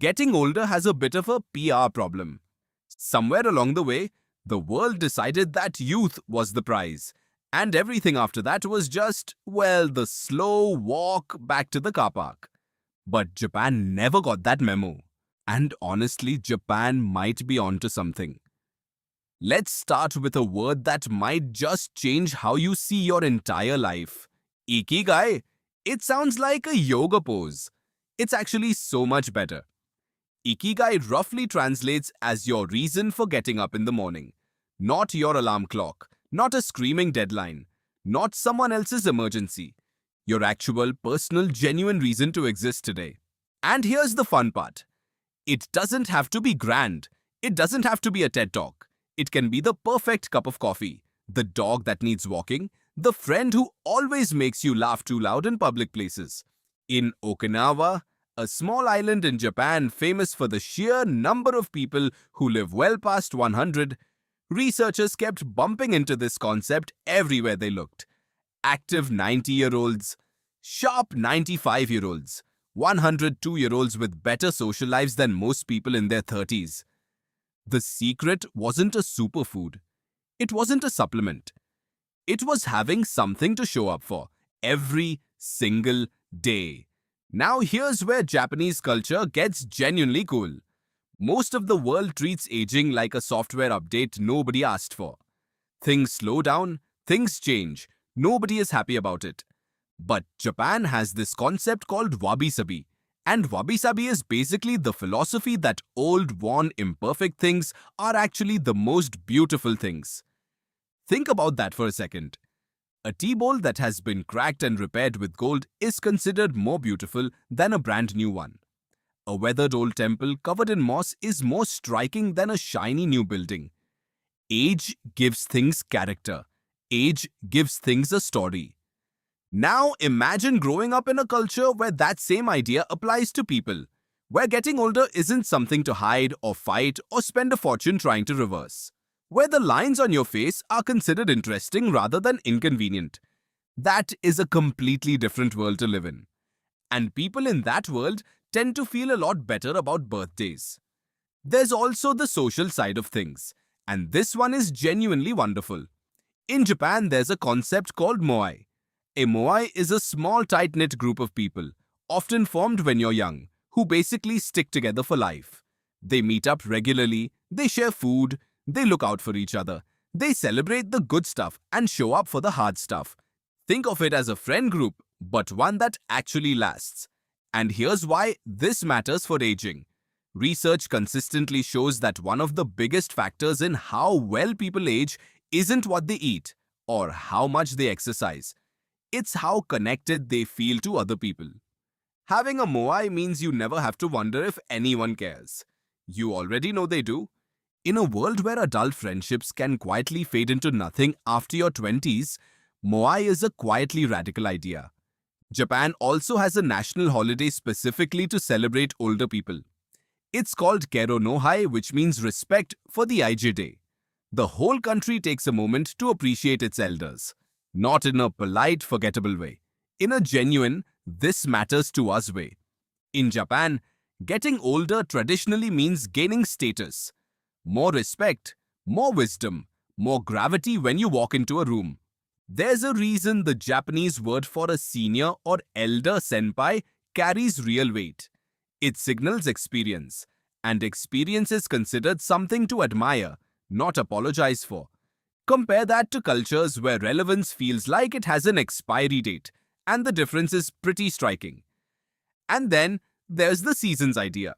Getting older has a bit of a PR problem. Somewhere along the way, the world decided that youth was the prize, and everything after that was just, well, the slow walk back to the car park. But Japan never got that memo. And honestly, Japan might be onto something. Let's start with a word that might just change how you see your entire life. Ikigai. It sounds like a yoga pose. It's actually so much better. Ikigai roughly translates as your reason for getting up in the morning. Not your alarm clock, not a screaming deadline, not someone else's emergency. Your actual, personal, genuine reason to exist today. And here's the fun part. It doesn't have to be grand. It doesn't have to be a TED Talk. It can be the perfect cup of coffee, the dog that needs walking, the friend who always makes you laugh too loud in public places. In Okinawa, a small island in Japan famous for the sheer number of people who live well past 100, researchers kept bumping into this concept everywhere they looked. Active 90-year-olds, sharp 95-year-olds, 102-year-olds with better social lives than most people in their 30s. The secret wasn't a superfood. It wasn't a supplement. It was having something to show up for every single day. Now here's where Japanese culture gets genuinely cool. Most of the world treats aging like a software update nobody asked for. Things slow down, things change. Nobody is happy about it. But Japan has this concept called Wabi-sabi. And Wabi-sabi is basically the philosophy that old, worn, imperfect things are actually the most beautiful things. Think about that for a second. A tea bowl that has been cracked and repaired with gold is considered more beautiful than a brand new one. A weathered old temple covered in moss is more striking than a shiny new building. Age gives things character. Age gives things a story. Now imagine growing up in a culture where that same idea applies to people, where getting older isn't something to hide or fight or spend a fortune trying to reverse, where the lines on your face are considered interesting rather than inconvenient. That is a completely different world to live in. And people in that world tend to feel a lot better about birthdays. There's also the social side of things, and this one is genuinely wonderful. In Japan, there's a concept called Moai. A Moai is a small tight-knit group of people, often formed when you're young, who basically stick together for life. They meet up regularly, they share food, they look out for each other, they celebrate the good stuff and show up for the hard stuff. Think of it as a friend group, but one that actually lasts. And here's why this matters for aging. Research consistently shows that one of the biggest factors in how well people age isn't what they eat or how much they exercise. It's how connected they feel to other people. Having a Moai means you never have to wonder if anyone cares. You already know they do. In a world where adult friendships can quietly fade into nothing after your 20s, Moai is a quietly radical idea. Japan also has a national holiday specifically to celebrate older people. It's called Kero no Hai, which means respect for the IJ Day. The whole country takes a moment to appreciate its elders. Not in a polite, forgettable way. In a genuine, this matters to us way. In Japan, getting older traditionally means gaining status. More respect, more wisdom, more gravity when you walk into a room. There's a reason the Japanese word for a senior or elder senpai carries real weight. It signals experience, and experience is considered something to admire, not apologize for. Compare that to cultures where relevance feels like it has an expiry date, and the difference is pretty striking. And then there's the seasons idea.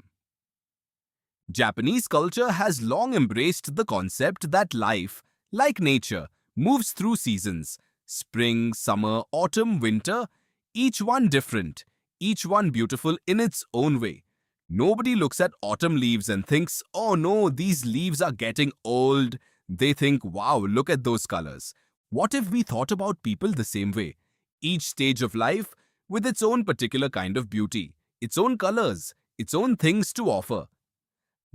Japanese culture has long embraced the concept that life, like nature, moves through seasons: spring, summer, autumn, winter, each one different, each one beautiful in its own way. Nobody looks at autumn leaves and thinks, oh no, these leaves are getting old. They think, wow, look at those colors. What if we thought about people the same way? Each stage of life with its own particular kind of beauty, its own colors, its own things to offer.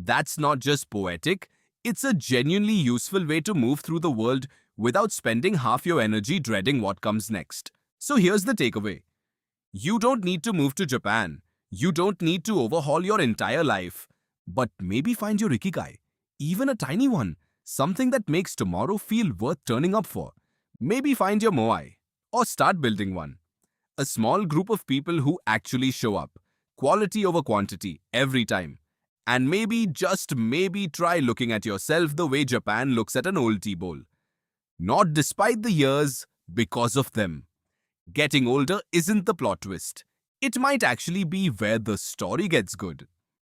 That's not just poetic, it's a genuinely useful way to move through the world without spending half your energy dreading what comes next. So here's the takeaway. You don't need to move to Japan. You don't need to overhaul your entire life, but maybe find your Ikigai, even a tiny one, something that makes tomorrow feel worth turning up for. Maybe find your Moai, or start building one. A small group of people who actually show up, quality over quantity, every time. And maybe, just maybe, try looking at yourself the way Japan looks at an old tea bowl. Not despite the years, because of them. Getting older isn't the plot twist. It might actually be where the story gets good.